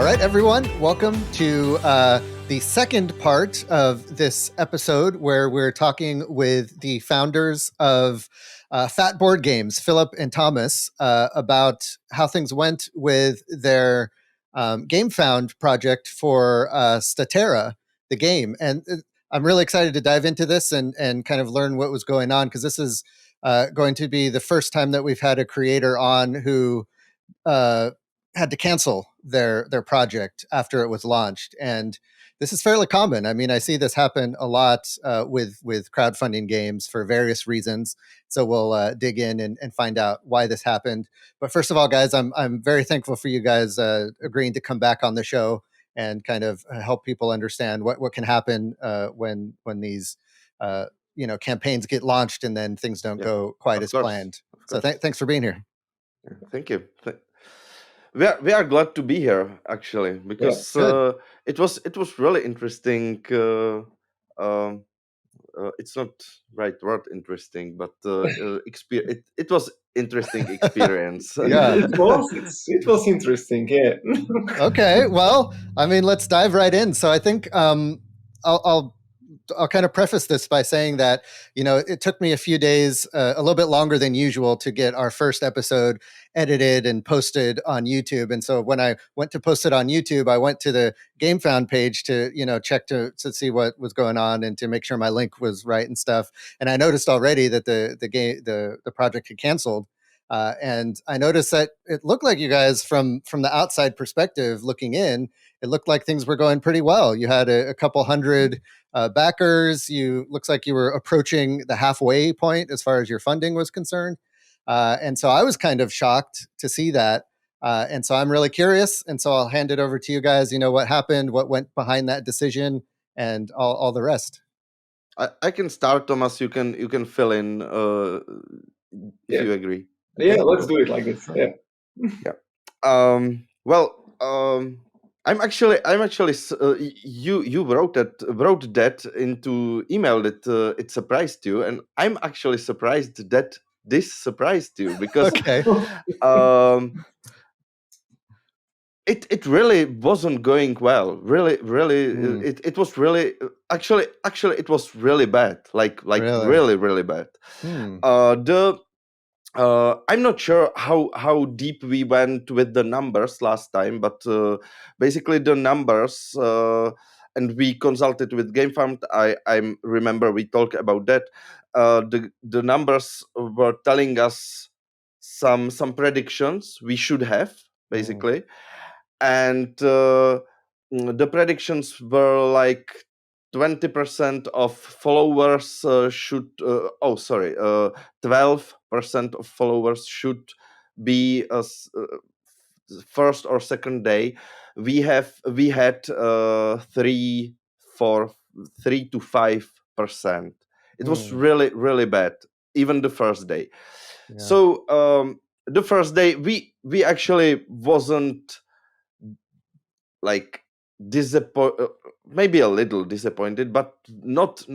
All right, everyone, welcome to the second part of this episode where we're talking with the founders of Fat Board Games, Filip and Tomáš, about how things went with their Gamefound project for Statera, the game. And I'm really excited to dive into this and kind of learn what was going on, because this is going to be the first time that we've had a creator on who had to cancel their project after it was launched, and this is fairly common. I mean, I see this happen a lot with crowdfunding games for various reasons. So we'll dig in and find out why this happened. But first of all, guys, I'm very thankful for you guys agreeing to come back on the show and kind of help people understand what can happen when these campaigns get launched and then things don't go quite as planned. So thanks for being here. Thank you. We are glad to be here, actually, because it was really interesting. It's not right word interesting, but it was interesting experience. Yeah, it was interesting. Yeah. Okay, well, I mean, let's dive right in. So I think I'll kind of preface this by saying that, it took me a few days, a little bit longer than usual, to get our first episode edited and posted on YouTube. And so when I went to post it on YouTube, I went to the Gamefound page to, check to see what was going on and to make sure my link was right and stuff. And I noticed already that the project had canceled. And I noticed that it looked like you guys, from the outside perspective looking in, it looked like things were going pretty well. You had a couple hundred backers. Looks like you were approaching the halfway point as far as your funding was concerned. And so I was kind of shocked to see that. And so I'm really curious. And so I'll hand it over to you guys. What happened, what went behind that decision, and all the rest. I can start, Tomáš. You can fill in if you agree. Yeah, let's do it like this. Yeah. I'm actually you wrote that into email that it surprised you, and I'm actually surprised that this surprised you, because it really wasn't going well. Really, it was really actually it was really bad. Like really bad. I'm not sure how deep we went with the numbers last time, but basically the numbers, and we consulted with Gamefound. I remember we talked about that. The numbers were telling us some predictions we should have, basically, and the predictions were like 20% of followers should 12% of followers should be first or second day. We had 3 to 5%. It was really bad, even the first day. So the first day we actually wasn't like maybe a little disappointed, but not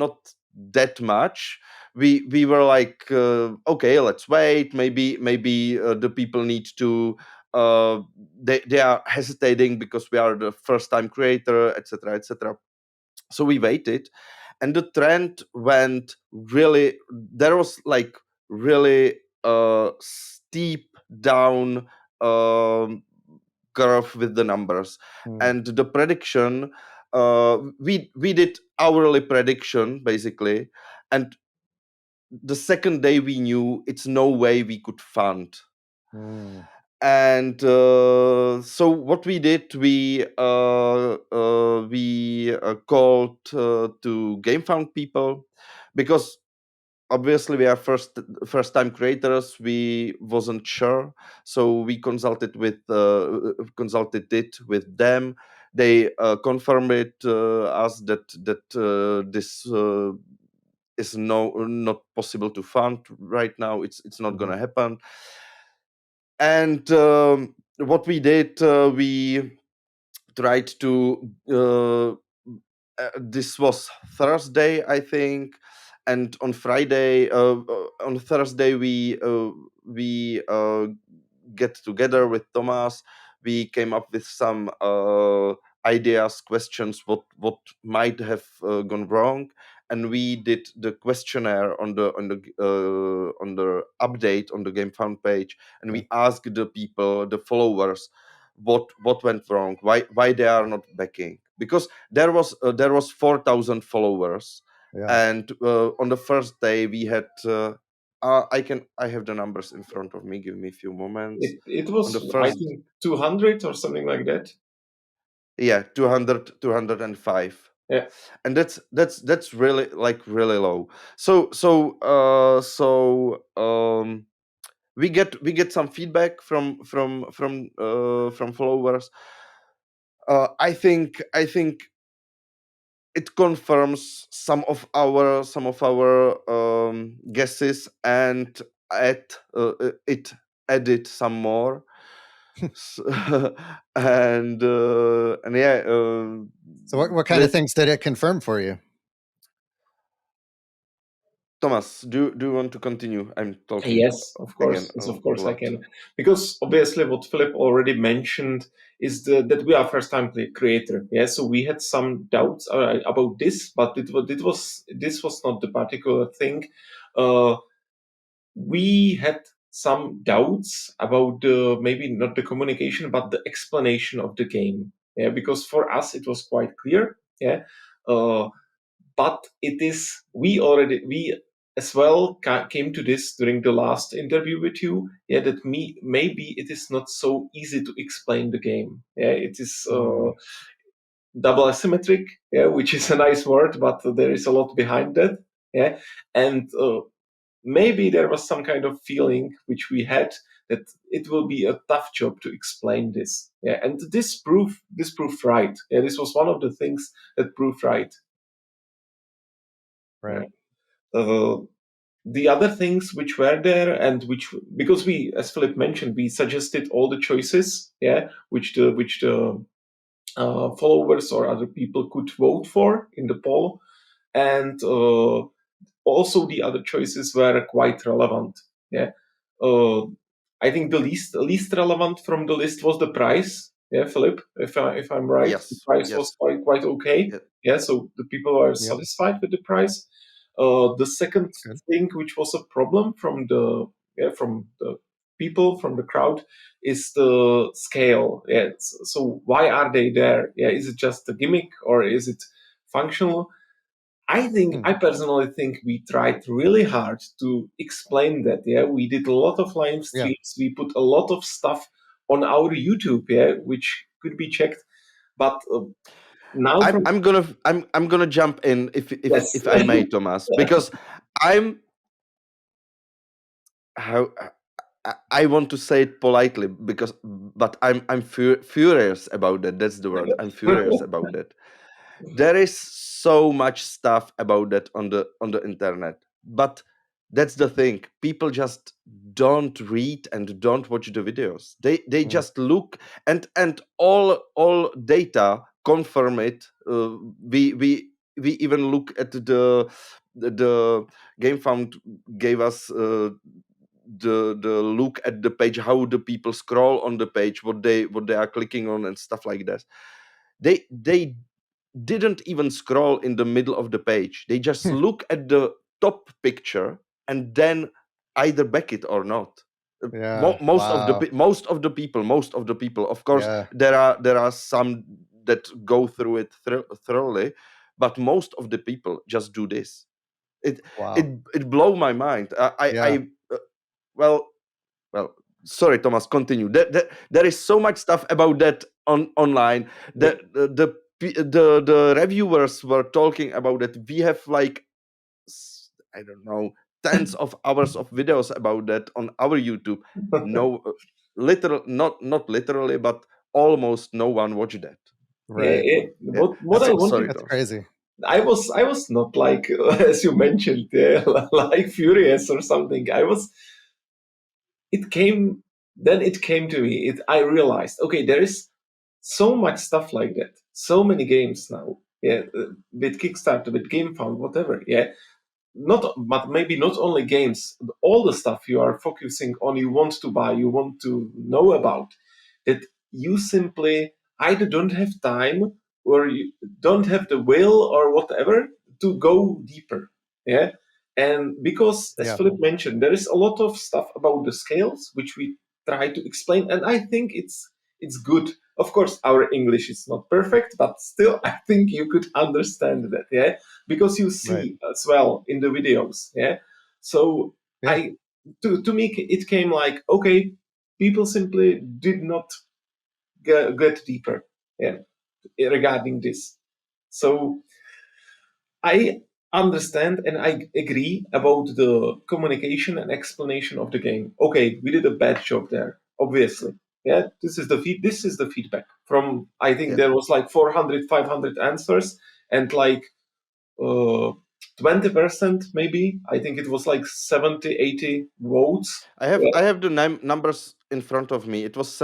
that much. We were like, okay, let's wait. Maybe the people need to. They are hesitating because we are the first time creator, etc., etc. So we waited, and the trend went really. There was like really steep down curve with the numbers, and the prediction. We did hourly prediction basically, and the second day we knew it's no way we could fund. And so what we did, we called to Gamefound people, because obviously we are first time creators. We wasn't sure, so we consulted it with them. They confirmed it us that this is not possible to fund right now. It's not gonna happen. And what we did, we tried to. This was Thursday, I think, and on Friday, on Thursday, we get together with Tomáš. we came up with some ideas, questions, what might have gone wrong, and we did the questionnaire on the update on the Gamefound page, and we asked the people, the followers, what went wrong, why they are not backing, because there was 4,000 followers, and on the first day we had I have the numbers in front of me. Give me a few moments. It was, I think, 200 or something like that. Yeah, 205. Yeah, and that's really really low. So we get some feedback from followers. I think it confirms some of our guesses, and it added some more. and yeah. So what kind of things did it confirm for you? Thomas, do you want to continue? I'm talking. Yes, of course. Again, Yes, of course I can. Because obviously what Filip already mentioned is that we are first-time creator. Yeah, so we had some doubts about this, but this was not the particular thing. We had some doubts about maybe not the communication, but the explanation of the game. Yeah, because for us it was quite clear. Yeah, but we as well came to this during the last interview with you. Yeah, that maybe it is not so easy to explain the game. Yeah, it is double asymmetric. Yeah, which is a nice word, but there is a lot behind that. Yeah, and maybe there was some kind of feeling which we had that it will be a tough job to explain this. Yeah, and this proved right. Yeah, this was one of the things that proved right. Right. The other things which were there, and which, because we, as Filip mentioned, we suggested all the choices, yeah, which the followers or other people could vote for in the poll, and also the other choices were quite relevant. Yeah, I think the least relevant from the list was the price. Yeah, Filip, if I'm right, yes, the price was quite okay. Yeah, so the people were satisfied with the price. The second thing, which was a problem from the people, from the crowd, is the scale. Yeah, so why are they there? Yeah, is it just a gimmick or is it functional? I personally think we tried really hard to explain that. Yeah, we did a lot of live streams. We put a lot of stuff on our YouTube. Yeah, which could be checked. But now I'm gonna jump in if I may, Thomas, because I want to say it politely, but I'm furious about that. That's the word. I'm furious about that. There is so much stuff about that on the internet, but that's the thing. People just don't read and don't watch the videos. They just look, and all data confirm it. We even look at the Gamefound gave us the look at the page, how the people scroll on the page, what they are clicking on and stuff like that. They didn't even scroll in the middle of the page. They just look at the top picture and then either back it or not. Most of the people, of course, there are some that go through it thoroughly, but most of the people just do this. It blow my mind. Well, sorry, Thomas, continue. There is so much stuff about that online. The reviewers were talking about it. We have I don't know, tens of hours of videos about that on our YouTube. No, not literally, but almost no one watched that. Right. What I wanted. That's crazy. I was not like as you mentioned, like furious or something. It came to me. I realized, okay, there is so much stuff like that. So many games now. Yeah, with Kickstarter, with Gamefound, whatever. Yeah, but maybe not only games. All the stuff you are focusing on, you want to buy, you want to know about. That you simply either don't have time or you don't have the will or whatever to go deeper. Yeah. And because, as Filip mentioned, there is a lot of stuff about the scales which we try to explain, and I think it's good. Of course, our English is not perfect, but still, I think you could understand that, yeah, because you see as well in the videos, yeah. So to me, it came like, okay, people simply did not get deeper, yeah, regarding this. So I understand and I agree about the communication and explanation of the game. Okay, we did a bad job there, obviously. Yeah, this is the feedback from, I think there was like 400, 500 answers, and like 20% maybe. I think it was like 70, 80 votes. I have the numbers in front of me. It was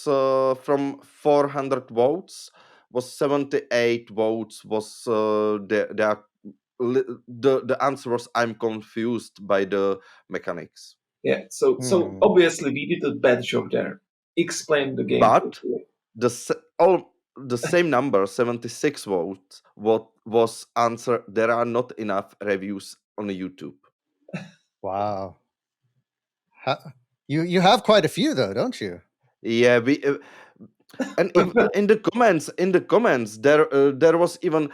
from 400 votes. Was 78 votes. Was the answer was, I'm confused by the mechanics. Yeah. So obviously we did a bad job there. Explain the game. But the same number, 76 votes, what was answer, there are not enough reviews on YouTube. Wow. You have quite a few though, don't you? Yeah, we and in the comments there was even,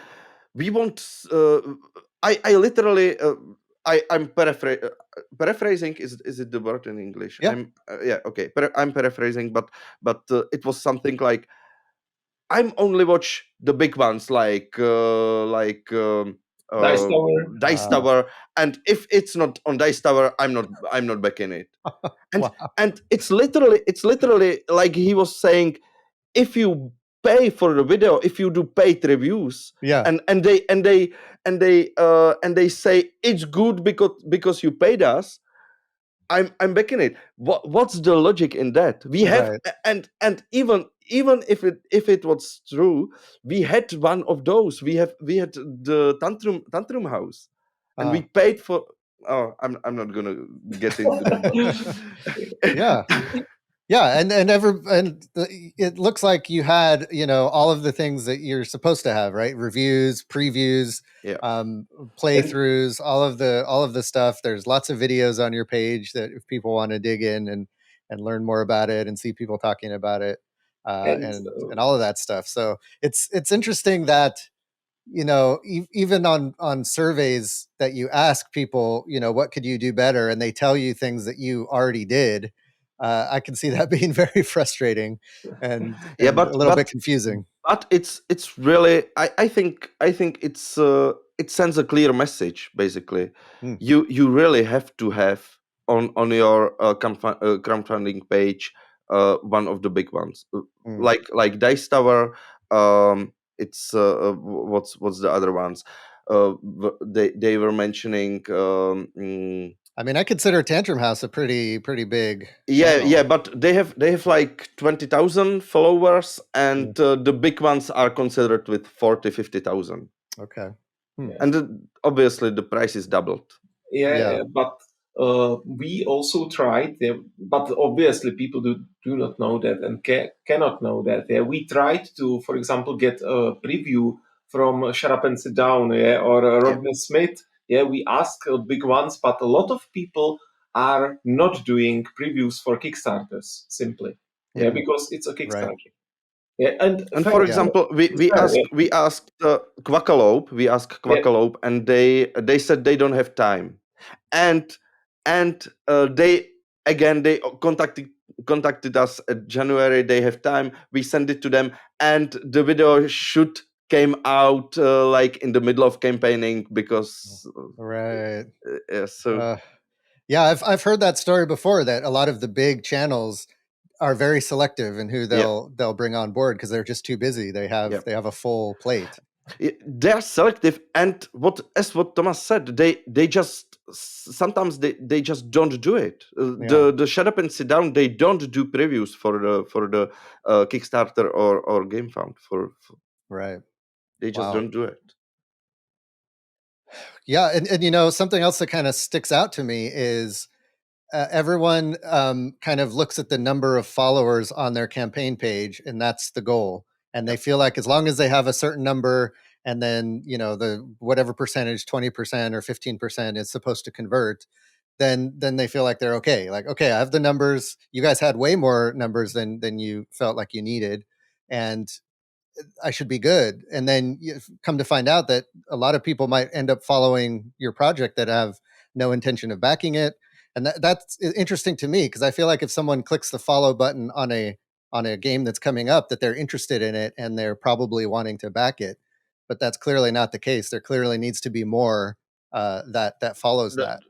we want I literally I'm paraphrasing, is it the word in English? Yeah. I'm paraphrasing, but it was something like, I'm only watch the big ones like Dice Tower, and if it's not on Dice Tower, I'm not back in it. And it's literally like he was saying, if you pay for the video, if you do paid reviews, and they say it's good because you paid us, I'm backing it. What's the logic in that? We have and even if it was true, we had one of those. We had the tantrum house, and we paid for. Oh, I'm not gonna get into that. Yeah, and it looks like you had, all of the things that you're supposed to have, right? Reviews, previews, playthroughs, all of the stuff. There's lots of videos on your page that if people want to dig in and learn more about it and see people talking about it, and all of that stuff. So it's interesting that, even on surveys that you ask people, what could you do better, and they tell you things that you already did. I can see that being very frustrating and but a little bit confusing. But it's really, I think it's it sends a clear message. Basically, you really have to have on your crowdfunding page one of the big ones, like Dice Tower. It's what's the other ones? They were mentioning. I mean, I consider Tantrum House a pretty big. Yeah, but they have like 20,000 followers, and the big ones are considered with 40,000-50,000. Okay. And obviously the price is doubled. Yeah. But we also tried, but obviously people do not know that and cannot know that. Yeah, we tried to, for example, get a preview from Shut Up and Sit Down, or Rodney Smith. Yeah, we asked big ones, but a lot of people are not doing previews for Kickstarters simply. Yeah, because it's a Kickstarter. Right. Yeah, and for example, we asked Quackalope, and they said they don't have time, and they contacted us in January. They have time. We send it to them, and the video should came out like in the middle of campaigning because I've heard that story before, that a lot of the big channels are very selective in who they'll bring on board because they're just too busy. They have a full plate. They're selective, and what Thomas said, they just sometimes they just don't do it. The Shut Up and Sit Down, they don't do previews for the Kickstarter or Gamefound for right. They just don't do it. Yeah, and something else that kind of sticks out to me is everyone kind of looks at the number of followers on their campaign page, and that's the goal. And they feel like as long as they have a certain number, and then the whatever percentage, 20% or 15% is supposed to convert, then they feel like they're okay. Like, okay, I have the numbers. You guys had way more numbers than you felt like you needed, and I should be good. And then you come to find out that a lot of people might end up following your project that have no intention of backing it. And that's interesting to me, because I feel like if someone clicks the follow button on a game that's coming up, that they're interested in it and they're probably wanting to back it. But that's clearly not the case. There clearly needs to be more that follows that.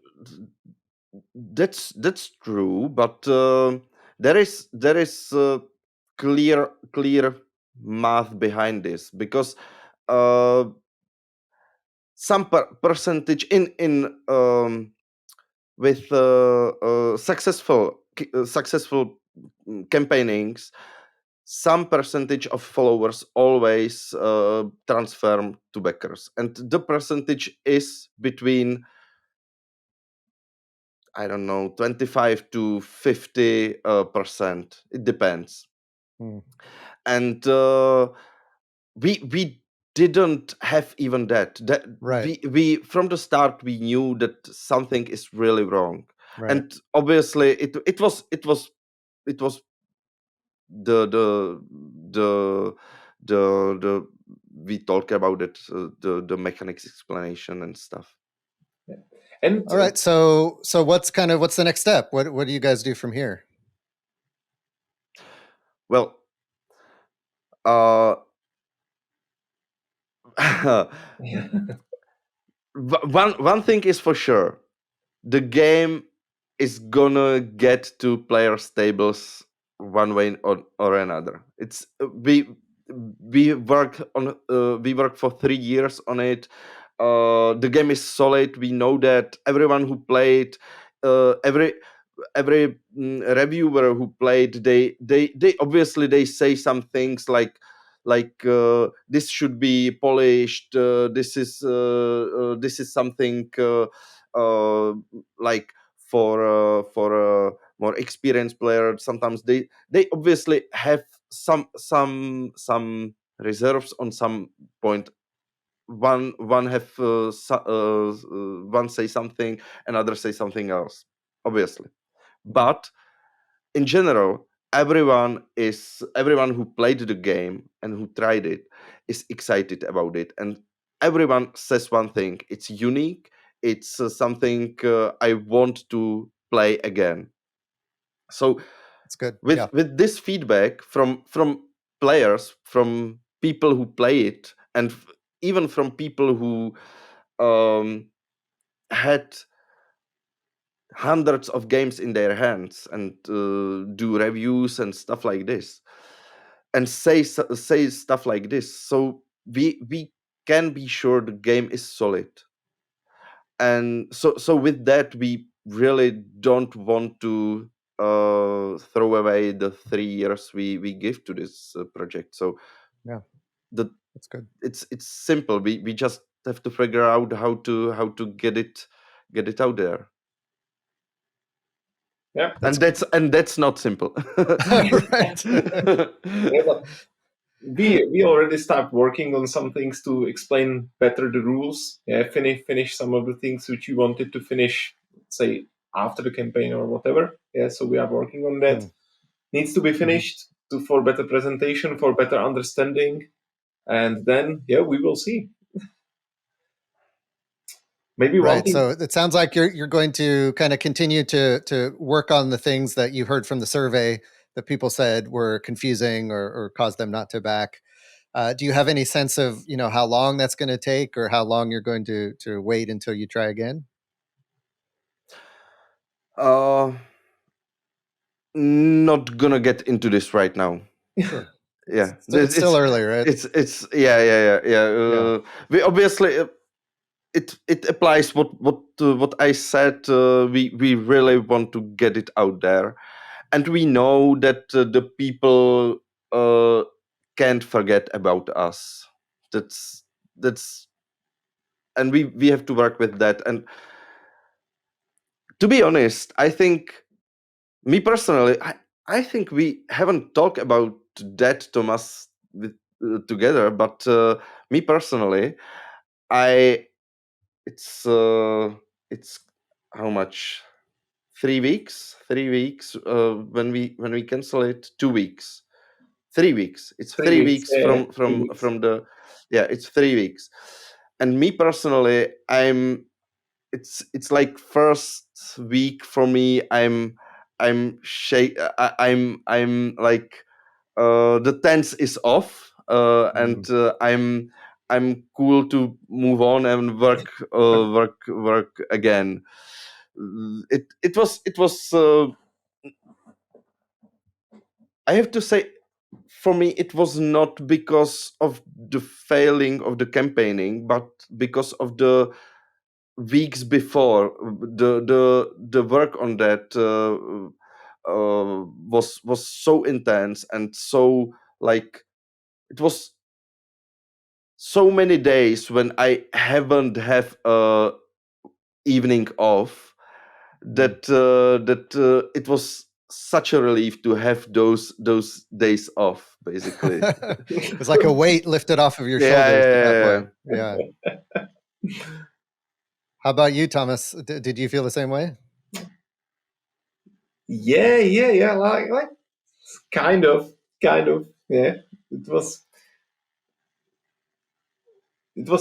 That's true, but there is clear math behind this, because some percentage in with successful campaignings, some percentage of followers always transfer to backers, and the percentage is between, I don't know, 25 to 50%. It depends. And we didn't have even that. Right. We from the start we knew that something is really wrong, Right. and obviously it was the we talk about it, the mechanics explanation and stuff. Yeah. And all right, so what's the next step? What do you guys do from here? Well, one thing is for sure, the game is gonna get to players' tables one way or another. It's we work for 3 years on it. The game is solid. We know that everyone who played, every reviewer who played, they obviously they say some things like this should be polished. This is something like for a more experienced player. Sometimes they obviously have some reserves on some point. One have one say something, another say something else, obviously. But in general, everyone who played the game and who tried it is excited about it, and everyone says one thing: it's unique. It's something I want to play again. So that's good. With this feedback from players, from people who play it, and even from people who had hundreds of games in their hands and do reviews and stuff like this, and say stuff like this, so we can be sure the game is solid. And so with that, we really don't want to throw away the 3 years we give to this project. So yeah, that's good. It's simple. We just have to figure out how to get it out there. Yeah, and that's not simple. Right. Yeah, but we already start working on some things to explain better the rules. Yeah, finish some of the things which you wanted to finish, say after the campaign or whatever. Yeah, so we are working on that. Needs to be finished for better presentation, for better understanding, and then we will see. Maybe right. So it sounds like you're going to kind of continue to work on the things that you heard from the survey that people said were confusing or caused them not to back. Do you have any sense of how long that's going to take, or how long you're going to wait until you try again? Not gonna get into this right now. Sure. Yeah, it's still early, right? It's yeah. We obviously it applies what I said. We really want to get it out there, and we know that the people can't forget about us. That's and we have to work with that. And To be honest, I think, me personally, I think we haven't talked about that, Thomas, together. But me personally, it's how much? 3 weeks. 3 weeks when we cancel it. 2 weeks. 3 weeks. It's 3 weeks Yeah, 3 weeks. from the. Yeah, it's 3 weeks. And me personally, it's like first week for me. I'm like the tense is off, and I'm cool to move on and work again. It was I have to say, for me it was not because of the failing of the campaigning, but because of the weeks before. The work on that was so intense, and so, like, it was so many days when I haven't have a evening off, that it was such a relief to have those days off, basically. It was like a weight lifted off of your Yeah, shoulders at that yeah, point. Yeah. How about you, Thomas? Did you feel the same way? Yeah. Like kind of. Yeah, it was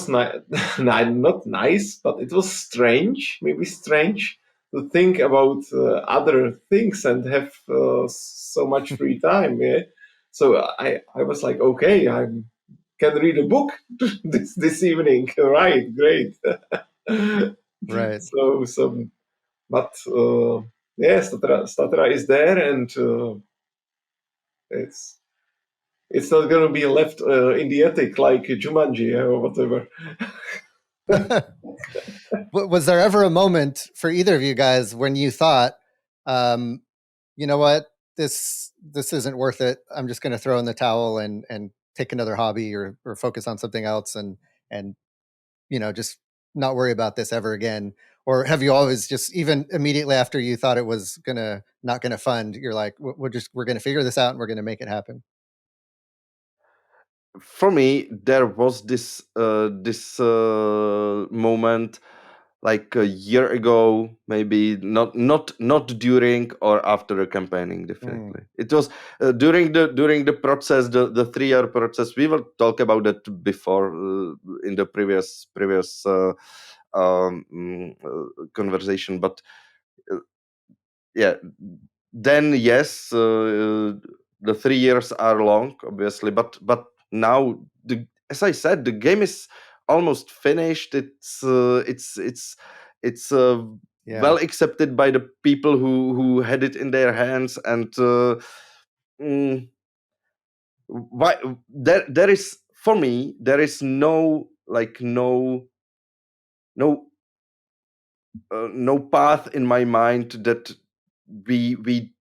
not nice, but it was strange. Maybe strange to think about other things and have so much free time. Yeah, so I was like, okay, I can read a book this evening. Right, great. Right. So, but yeah, Statera is there, and it's not going to be left in the attic like Jumanji or whatever. Was there ever a moment for either of you guys when you thought, you know what, this isn't worth it, I'm just going to throw in the towel and take another hobby, or focus on something else, and just not worry about this ever again? Or have you always just, even immediately after you thought it was not gonna fund, you're like, we're gonna figure this out and we're gonna make it happen? For me, there was this moment, like a year ago, maybe, not during or after the campaigning. Definitely, it was during the process, the 3-year process. We will talk about that before, in the previous conversation. But yeah, then yes, the 3 years are long, obviously, but now, as I said, the game is almost finished. It's Yeah. well accepted by the people who had it in their hands. And why there is, for me, there is no, like, no path in my mind that we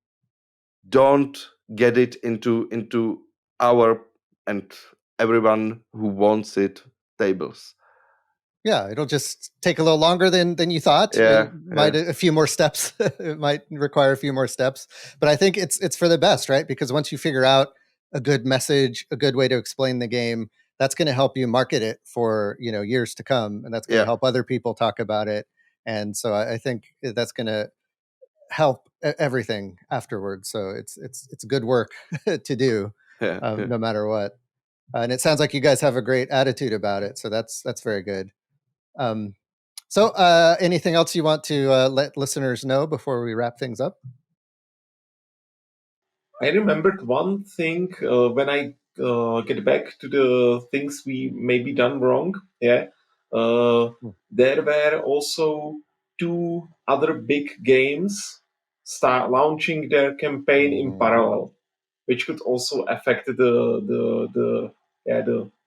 don't get it into our, and everyone who wants it, tables. Yeah, it'll just take a little longer than you thought. Yeah, A few more steps. It might require a few more steps, but I think it's for the best, right? Because once you figure out a good message, a good way to explain the game, that's going to help you market it for years to come, and that's going to help other people talk about it. And so I think that's going to help everything afterwards. So it's good work to do, no matter what. And it sounds like you guys have a great attitude about it, so that's very good. So anything else you want to let listeners know before we wrap things up? I remembered one thing when I get back to the things we maybe done wrong. Yeah, there were also 2 other big games start launching their campaign in parallel, which could also affect the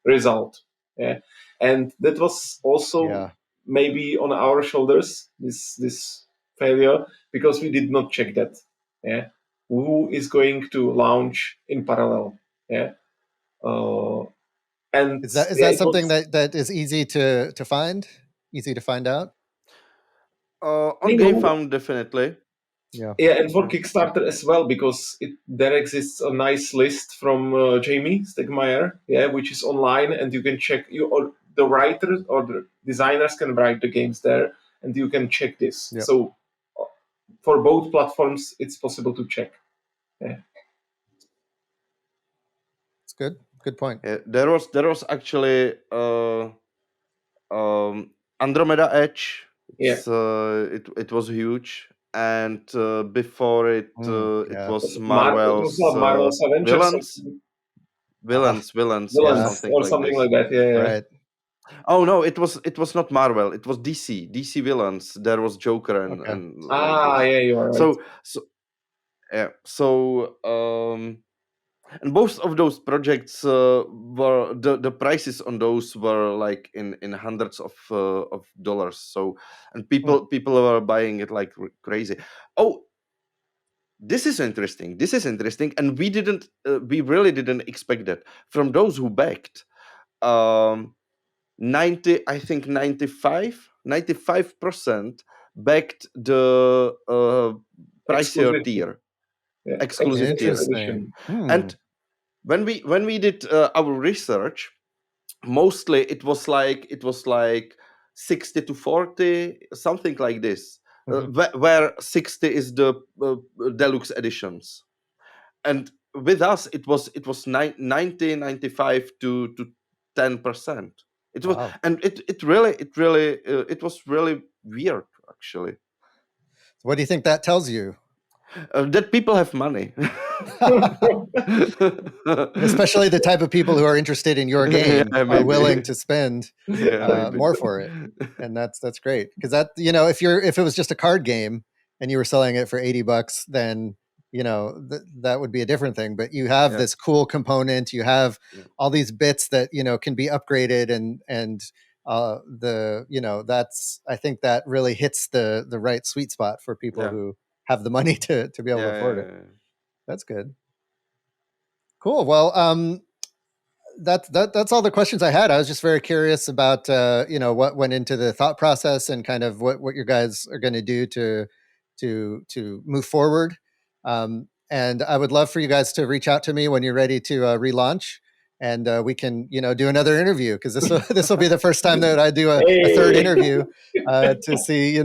result. Yeah, and that was also maybe on our shoulders, this failure, because we did not check that. Yeah, who is going to launch in parallel? Yeah, and Is that something that is easy to find, easy to find out? On Gamefound, definitely. Yeah, and for Kickstarter as well, because there exists a nice list from Jamie Stegmaier, which is online, and you can check. Or the writers or the designers can write the games there, and you can check this. Yep. So for both platforms, it's possible to check. Yeah. It's good. Good point. There was actually Andromeda Edge. It was huge. And before it, it was Marvel's Villains, or something like that. Yeah. Right. Oh no, it was not Marvel. It was DC Villains. There was Joker and you are right. And both of those projects were the prices on those were like in hundreds of dollars. So, and people were buying it like crazy. Oh, this is interesting. And we really didn't expect that from those who backed. 95% backed the pricier tier. Exclusive tier. And when we did our research, mostly it was like 60 to 40, something like this, where 60 is the deluxe editions, and with us it was 95 to 10%. It was, and it was really weird, actually. What do you think that tells you? That people have money. Especially the type of people who are interested in your game are willing to spend more for it. And that's great. Because that, if it was just a card game and you were selling it for $80, then that would be a different thing. But you have this cool component, you have all these bits that can be upgraded, and that's, I think that really hits the right sweet spot for people who have the money to be able to afford it. That's good. Cool. Well, that's all the questions I had. I was just very curious about what went into the thought process and kind of what you guys are going to do to move forward. And I would love for you guys to reach out to me when you're ready to relaunch, and we can do another interview, because this will be the first time that I do a third interview to see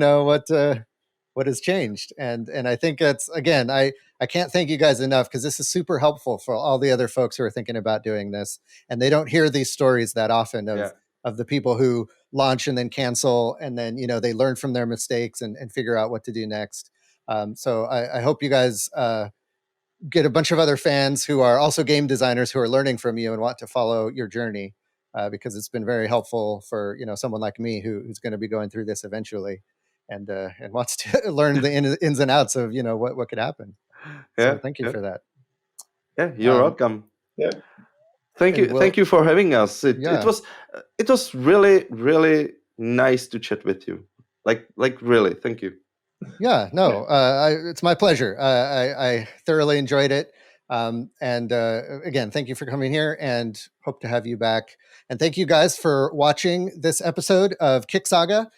what has changed. And I think it's, again, I can't thank you guys enough, because this is super helpful for all the other folks who are thinking about doing this, and they don't hear these stories that often of the people who launch and then cancel, and then they learn from their mistakes and figure out what to do next. So I hope you guys get a bunch of other fans who are also game designers who are learning from you and want to follow your journey, because it's been very helpful for someone like me who's going to be going through this eventually, and wants to learn the ins and outs of what could happen. So thank you for that. Yeah, you're welcome. Yeah, thank you for having us. It was really, really nice to chat with you. Like really, thank you. Yeah, no, it's my pleasure. I thoroughly enjoyed it. And again, thank you for coming here, and hope to have you back. And thank you guys for watching this episode of KickSaga.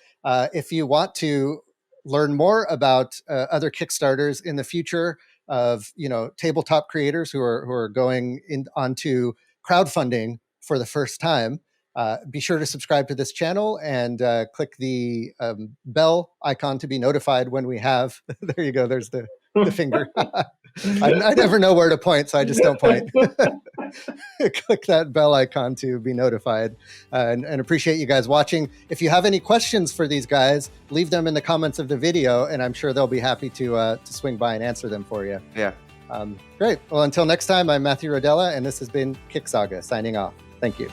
If you want to learn more about other Kickstarters in the future of tabletop creators who are going onto crowdfunding for the first time, be sure to subscribe to this channel and click the bell icon to be notified when we have. There you go. There's the finger. I never know where to point, so I just don't point. Click that bell icon to be notified, and appreciate you guys watching. If you have any questions for these guys, leave them in the comments of the video, and I'm sure they'll be happy to swing by and answer them for you. Yeah. Great. Well, until next time, I'm Matthew Rodella, and this has been KickSaga signing off. Thank you.